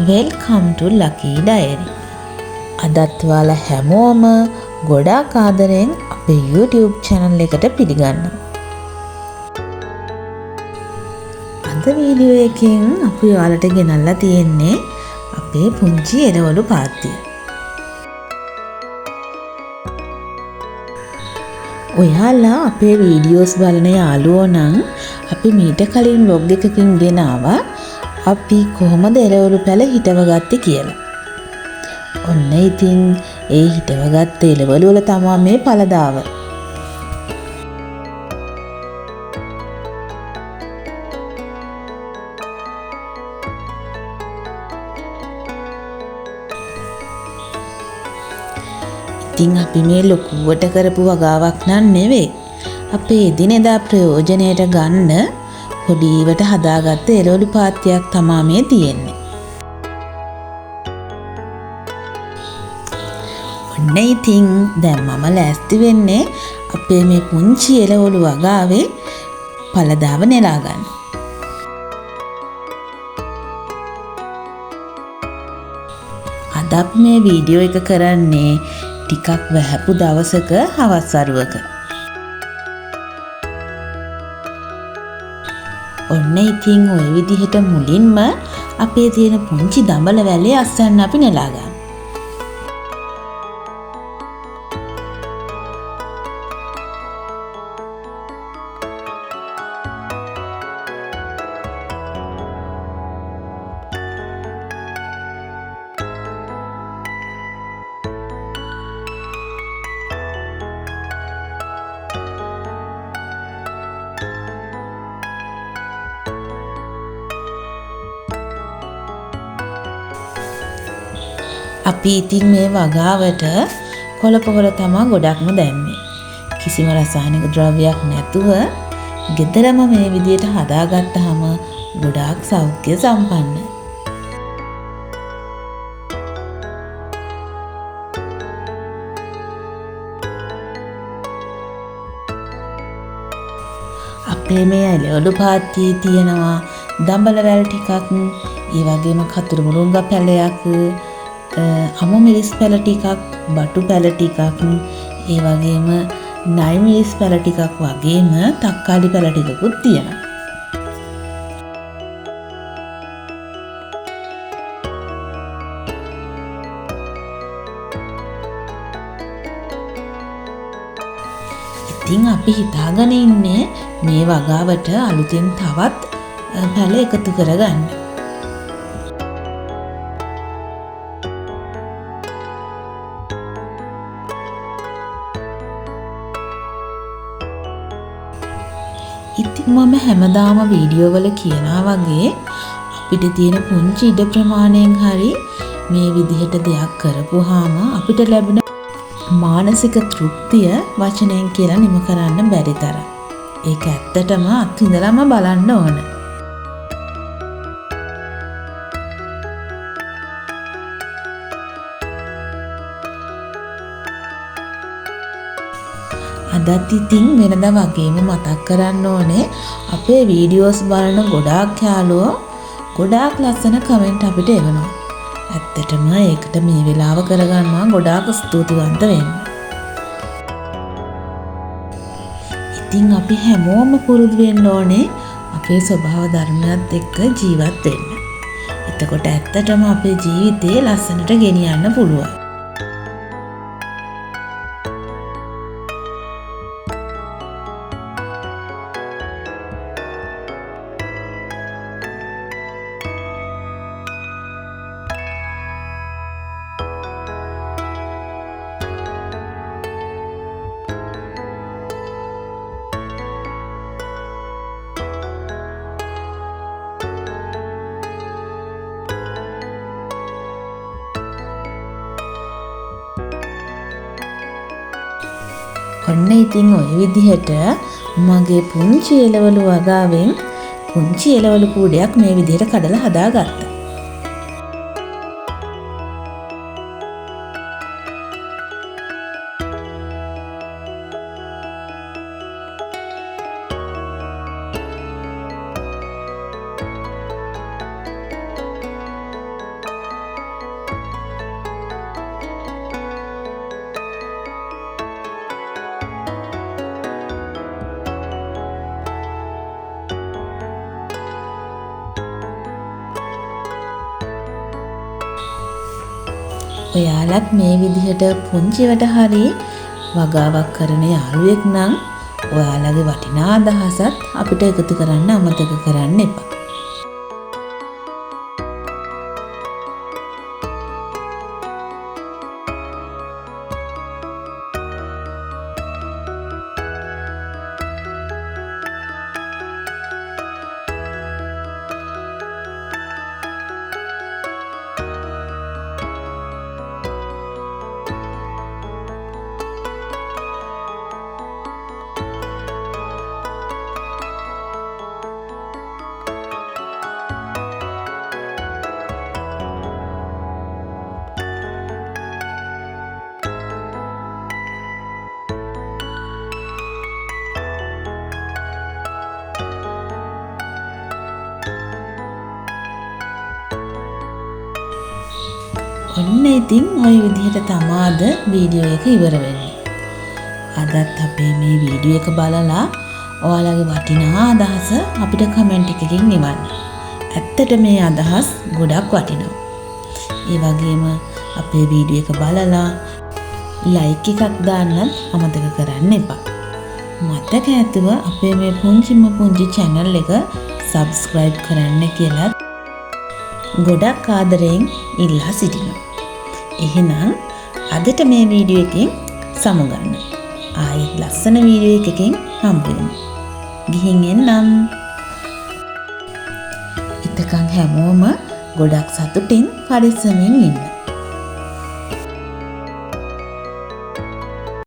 Welcome to Lucky Diary. අදත් ඔයාලා හැමෝම ගොඩාක් ආදරෙන් අපේ YouTube channel එකට පිළිගන්නවා. අද වීඩියෝ එකෙන් අපි ඔයාලට ගෙනල්ලා තියෙන්නේ අපේ පුංචි එළවලු පාත්තිය. ඔයාලා අපේ වීඩියෝස් බලන යාළුවෝ නම් අපි මීට කලින් vlog එකකින් ගෙනාවා අපි කොහොමද එළවලු පැල හිටවගත්තේ කියලා. ඔන්න ඉතින් ඒ හිටවගත්ත එළවලු වල තමයි මේ පළදාව. ඉතින් අපි මේ ලොකුවට කරපු වගාවක් නන් නෙවෙයි. අපේ එදිනෙදා ප්‍රයෝජනයට ගන්න පොඩිවට හදාගත්ත එළවලු පාත්තියක් තමයි මේ තියෙන්නේ. ඔන්න ඉතින් දැන් මම ලෑස්ති වෙන්නේ අපේ මේ පුංචි එළවලු වගාවේ පළදාව නෙලා ගන්න. අද අපි මේ වීඩියෝ එක කරන්නේ ටිකක් වැහැපු දවසක හවස් වරුවක. ඔන්න ඉතින් ওই විදිහට මුලින්ම අපේ තියෙන පුංචි දඹල වැලේ අස්සන්න අපි නෙලා ගන්න. අපි ඉතින් මේ වගාවට කොළපොළ තමයි ගොඩක්ම දැම්මේ. කිසිම රසායනික ද්‍රව්‍යයක් නැතුව ගෙදරම මේ විදියට හදාගත්තාම ගොඩාක් සෞඛ්‍ය සම්පන්නයි. අපේ මේ එළවලු පාත්තියේ තියෙනවා දඹල වැල් ටිකක්, ඒ වගේම කතුරු මුරුංගා පැලයක්, අමු මිරිස් පැල ටිකක්, බටු පැල ටිකක්, ඒ වගේම නයි මිරිස් පැල ටිකක් වගේම තක්කාලි පැල ටිකකුත් තියෙනවා. ඉතින් අපි හිතාගෙන ඉන්නේ මේ වගාවට අලුතෙන් තවත් පැල එකතු කරගන්න. ඉතින් මම හැමදාම වීඩියෝ වල කියනවා වගේ අපිට තියෙන පුංචි ඉඩ ප්‍රමාණයෙන් හරි මේ විදිහට දෙයක් කරපුවාම අපිට ලැබෙන මානසික තෘප්තිය වචනයෙන් කියලා නිම කරන්න බැරි තරම්. ඒක ඇත්තටම අත්විඳලාම බලන්න ඕන. අදත් ඉතින් වෙනදා වගේම මතක් කරන්න ඕනේ අපේ වීඩියෝස් බලන ගොඩාක් යාළුවෝ ගොඩාක් ලස්සන කමෙන්ට් අපිට එවනවා. ඇත්තටම ඒකට මේ වෙලාව කරගන්නවා ගොඩාක් ස්තුතිවන්ත වෙන්න. ඉතින් අපි හැමෝම පුරුදු වෙන්න ඕනේ අපේ ස්වභාව ධර්මයත් එක්ක ජීවත් වෙන්න. එතකොට ඇත්තටම අපේ ජීවිතේ ලස්සනට ගෙනියන්න පුළුවන්. ඔන්න ඉතින් ඔය විදිහට මගේ පුංචි එළවලු වගාවෙන් පුංචි එළවලු කූඩයක් මේ විදිහට කඩලා හදාගත්තා. ඔයාලත් මේ විදිහට පුංචිවට හරි වගාවක් කරන යාළුවෙක් නම් ඔයාලගේ වටිනා අදහසත් අපිට එකතු කරන්න අමතක කරන්න එපා. ඔන්න ඉතින් ওই විදිහට තමාද වීඩියෝ එක ඉවර වෙන්නේ. අදත් අපේ මේ වීඩියෝ එක බලලා ඔයාලගේ වටිනා අදහස අපිට කමෙන්ට් එකකින් නිවන්න. ඇත්තට මේ අදහස් ගොඩක් වටිනවා. ඒ වගේම අපේ වීඩියෝ එක බලලා ලයික් එකක් දාන්නත් අමතක කරන්න එපා. මතක ඇතුව අපේ මේ පුංචි channel එක subscribe කරන්න කියලා ගොඩක් ආදරයෙන් ඉල්ලා සිටිනවා. එහෙනම් අදට මේ වීඩියෝ එකෙන් සමුගන්න. ආයෙත් ලස්සන වීඩියෝ එකකින් හම්බ වෙමු. ගිහින් එන්නම්. ඉතකන් හැමෝම ගොඩක් සතුටින් පරිස්සමෙන් ඉන්න.